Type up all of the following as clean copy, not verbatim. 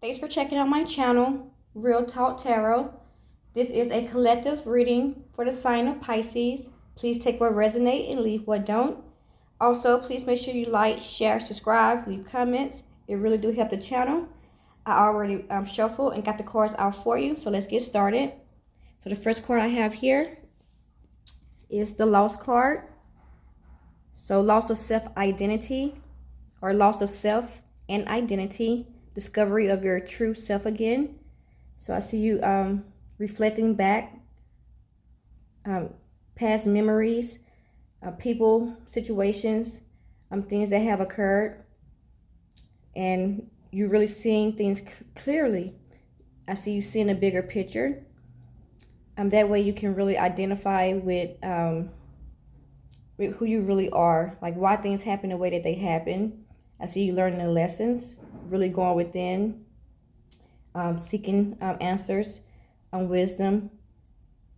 Thanks for checking out my channel, Real Talk Tarot. This is a collective reading for the sign of Pisces. Please take what resonates and leave what don't. Also, please make sure you like, share, subscribe, leave comments. It really do help the channel. I already shuffled and got the cards out for you, so let's get started. So the first card I have here is the Lost card. So loss of self-identity or loss of self and identity, discovery of your true self again. So I see you reflecting back past memories, people, situations, things that have occurred, and you're really seeing things clearly. I see you seeing a bigger picture. That way you can really identify with who you really are, like why things happen the way that they happen. I see you learning the lessons, really going within, seeking answers, wisdom,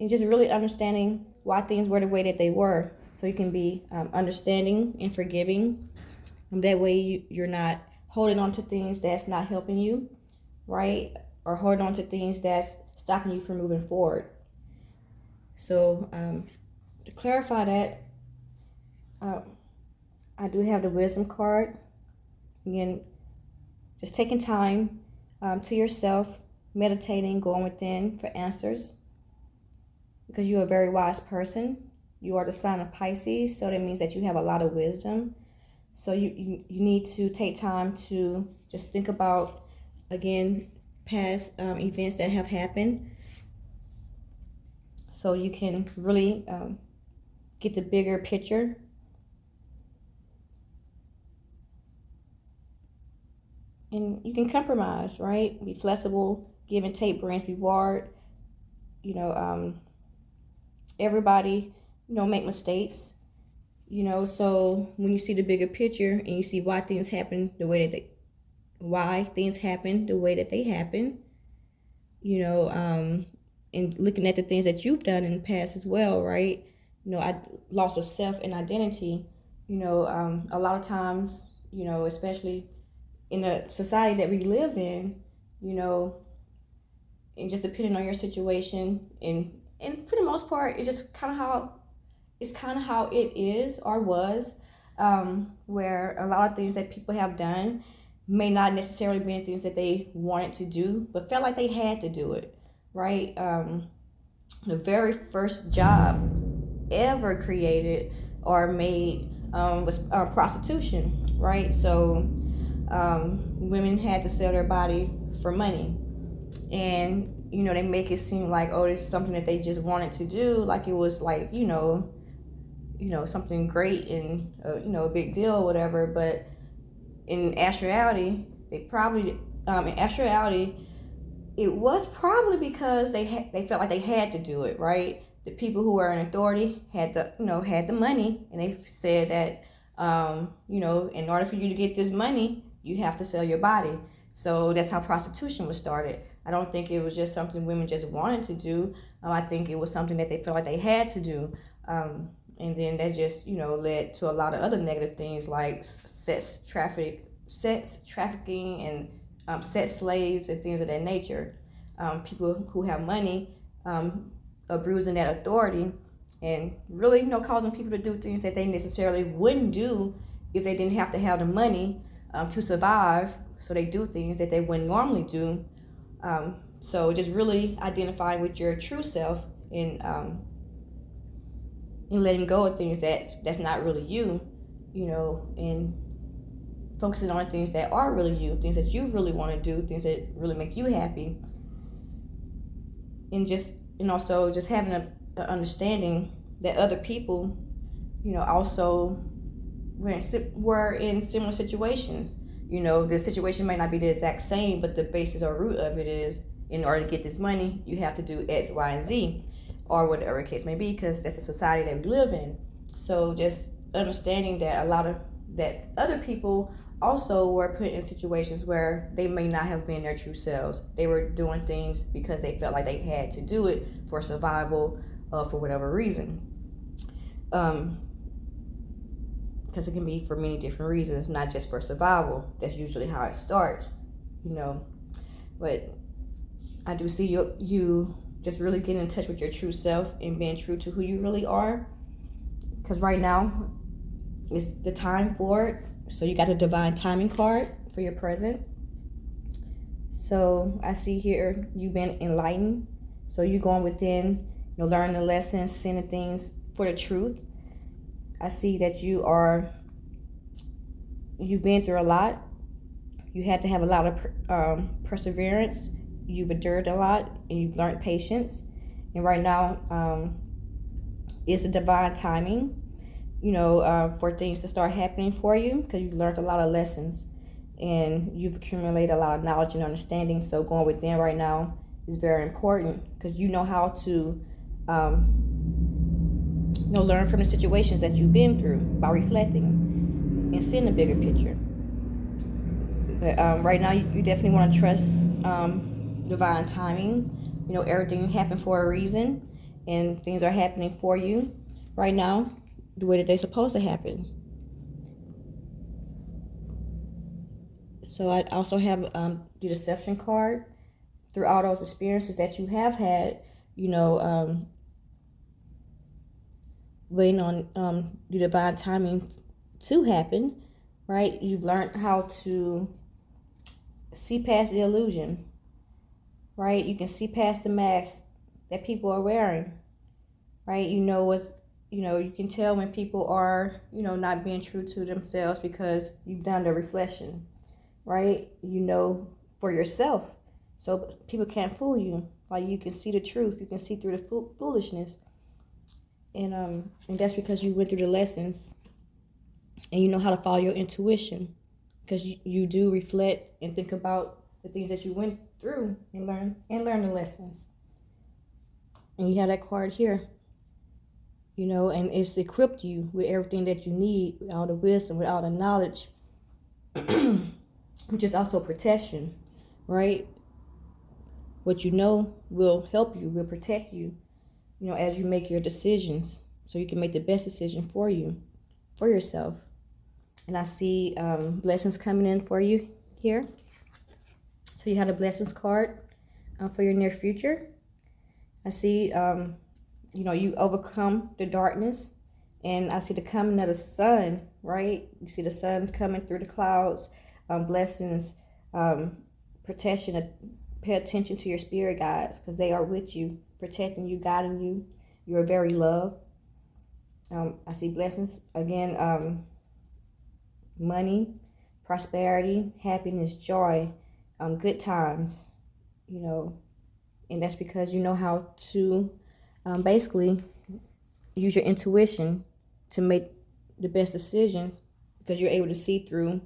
and just really understanding why things were the way that they were, so you can be understanding and forgiving. And that way you're not holding on to things that's not helping you, right? Or holding on to things that's stopping you from moving forward. So to clarify that, I do have the wisdom card. Again, just taking time to yourself, meditating, going within for answers, because you're a very wise person. You are the sign of Pisces, so that means that you have a lot of wisdom. So you need to take time to just think about, again, past events that have happened, so you can really get the bigger picture. And you can compromise, right? Be flexible. Give and take brings reward. Everybody, make mistakes. So when you see the bigger picture and you see why things happen the way that they happen, and looking at the things that you've done in the past as well, right? I loss of self and identity. A lot of times, especially in the society that we live in, and just depending on your situation, and for the most part, it's just kind of how it is or was, where a lot of things that people have done may not necessarily be things that they wanted to do, but felt like they had to do it, right? The very first job ever created or made was prostitution, right? So women had to sell their body for money, and they make it seem like, oh, this is something that they just wanted to do, like it was like something great and a big deal or whatever. But in actuality, it was probably because they felt like they had to do it, right? The people who were in authority had the money, and they said that in order for you to get this money, you have to sell your body. So that's how prostitution was started. I don't think it was just something women just wanted to do. I think it was something that they felt like they had to do. And then that just, led to a lot of other negative things like sex trafficking and sex slaves and things of that nature. People who have money abusing that authority and really, causing people to do things that they necessarily wouldn't do if they didn't have to have the money to survive. So they do things that they wouldn't normally do. So just really identifying with your true self and letting go of things that's not really you, and focusing on things that are really you, things that you really want to do, things that really make you happy, and also just having an understanding that other people, also were in similar situations. The situation may not be the exact same, but the basis or root of it is, in order to get this money, you have to do X, Y, and Z, or whatever the case may be, because that's the society that we live in. So just understanding that that other people also were put in situations where they may not have been their true selves. They were doing things because they felt like they had to do it for survival, for whatever reason. Because it can be for many different reasons, not just for survival. That's usually how it starts, but I do see you just really getting in touch with your true self and being true to who you really are. Because right now is the time for it. So you got a divine timing card for your present. So I see here you've been enlightened. So you going within, learning the lessons, seeing the things for the truth. I see that you've been through a lot. You had to have a lot of perseverance. You've endured a lot, and you've learned patience. And right now, it's the divine timing, for things to start happening for you, because you've learned a lot of lessons, and you've accumulated a lot of knowledge and understanding. So going within right now is very important, because you know how to, learn from the situations that you've been through by reflecting and seeing the bigger picture. But right now, you definitely want to trust divine timing. Everything happened for a reason, and things are happening for you right now the way that they're supposed to happen. So I also have the deception card. Through all those experiences that you have had, waiting on the divine timing to happen, right? You've learned how to see past the illusion, right? You can see past the mask that people are wearing, right? You can tell when people are, not being true to themselves, because you've done the reflection, right? For yourself. So people can't fool you. Like, you can see the truth. You can see through the foolishness. And that's because you went through the lessons, and you know how to follow your intuition, because you do reflect and think about the things that you went through and learn the lessons. And you have that card here, and it's equipped you with everything that you need, with all the wisdom, with all the knowledge, which is also protection, right? What you know will help you, will protect you, as you make your decisions, so you can make the best decision for you, for yourself. And I see blessings coming in for you here. So you have a blessings card for your near future. I see, you overcome the darkness, and I see the coming of the sun, right? You see the sun coming through the clouds, blessings, protection. Pay attention to your spirit guides, because they are with you, protecting you, guiding you. You are very loved. I see blessings again, money, prosperity, happiness, joy, good times, and that's because you know how to basically use your intuition to make the best decisions, because you're able to see through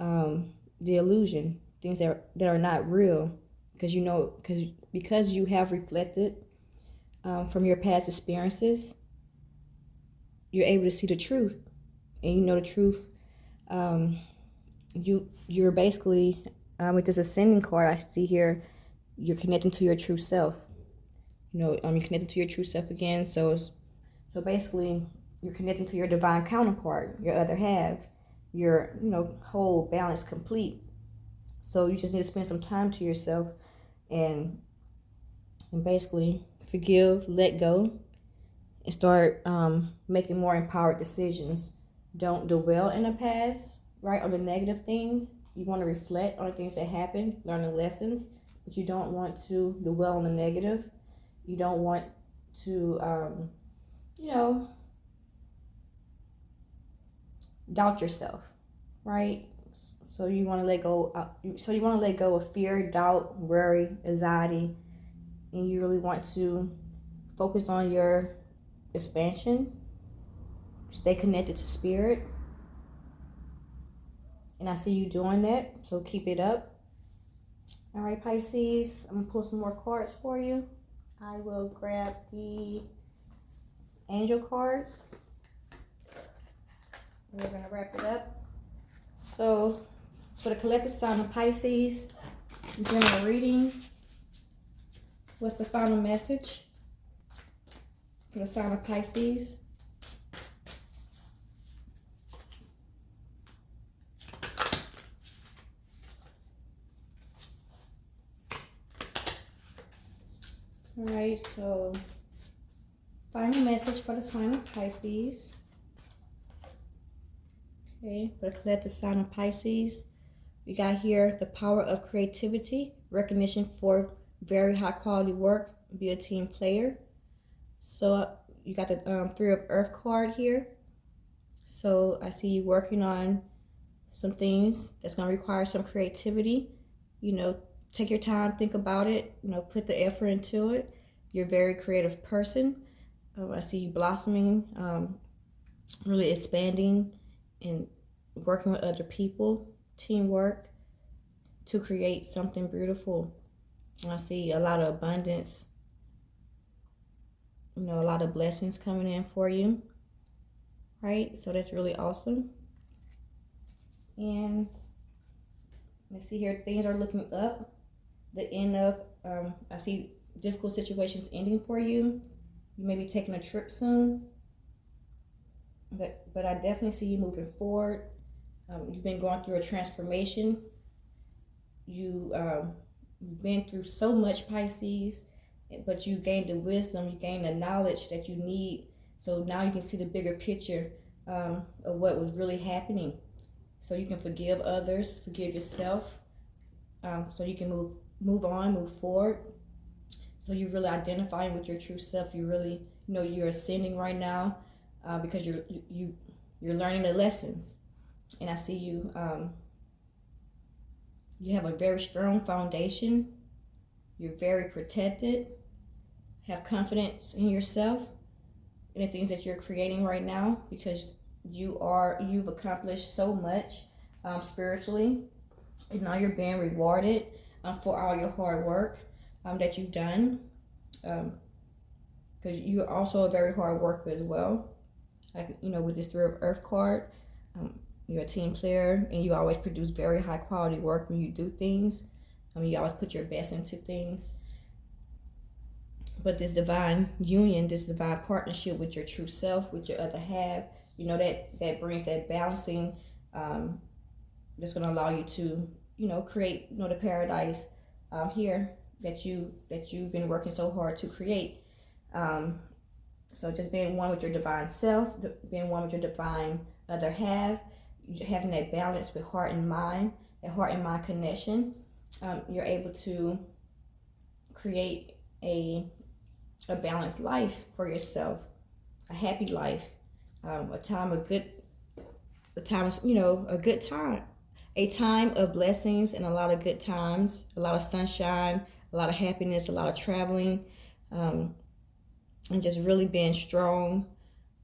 the illusion, things that are not real, because you have reflected from your past experiences. You're able to see the truth, and the truth. You're basically with this ascending card I see here, you're connecting to your true self. You're connecting to your true self again. So basically, you're connecting to your divine counterpart, your other half, your whole, balance, complete. So you just need to spend some time to yourself, and basically forgive, let go, and start making more empowered decisions. Don't dwell in the past, right, or the negative things. You want to reflect on the things that happened, learn the lessons, but you don't want to dwell on the negative. You don't want to, doubt yourself, right? So you want to let go. You want to let go of fear, doubt, worry, anxiety, and you really want to focus on your expansion. Stay connected to spirit. And I see you doing that, so keep it up. All right, Pisces, I'm going to pull some more cards for you. I will grab the angel cards. We're going to wrap it up. So, for the collective sign of Pisces, general reading, what's the final message for the sign of Pisces? right, so final message for the sign of Pisces. Okay, for the collective sign of Pisces, we got here the power of creativity, recognition for very high quality work, be a team player. So you got the Three of Earth card here. So I see you working on some things that's going to require some creativity. You know, take your time, think about it, you know, put the effort into it. You're a very creative person. I see you blossoming, really expanding and working with other people, teamwork to create something beautiful. I see a lot of abundance, you know, a lot of blessings coming in for you, right? So that's really awesome. And let's see here, things are looking up. The end of, I see difficult situations ending for you. You may be taking a trip soon, but I definitely see you moving forward. You've been going through a transformation. You've been through so much, Pisces, but you gained the wisdom, you gained the knowledge that you need. So now you can see the bigger picture of what was really happening. So you can forgive others, forgive yourself, so you can move on, move forward. So you're really identifying with your true self. You really, you know, you're ascending right now because you're learning the lessons. And I see you. You have a very strong foundation. You're very protected. Have confidence in yourself and the things that you're creating right now, because you've accomplished so much spiritually, and now you're being rewarded for all your hard work that you've done, because you're also a very hard worker as well. Like, you know, with this Three of Earth card, you're a team player and you always produce very high quality work when you do things. You always put your best into things. But this divine union, this divine partnership with your true self, with your other half, you know, that brings that balancing, that's going to allow you to, you know, create, you know, the paradise here that you've been working so hard to create. So just being one with your divine self, being one with your divine other half, having that balance with heart and mind, that heart and mind connection, you're able to create a balanced life for yourself, a happy life, a time of good, a good time, a time of blessings and a lot of good times, a lot of sunshine, a lot of happiness, a lot of traveling, and just really being strong.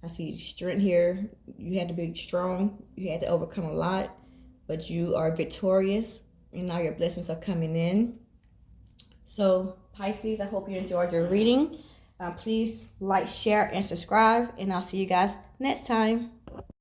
I see strength here. You had to be strong. You had to overcome a lot, but you are victorious, and now your blessings are coming in. So Pisces, I hope you enjoyed your reading. Please like, share, and subscribe, and I'll see you guys next time.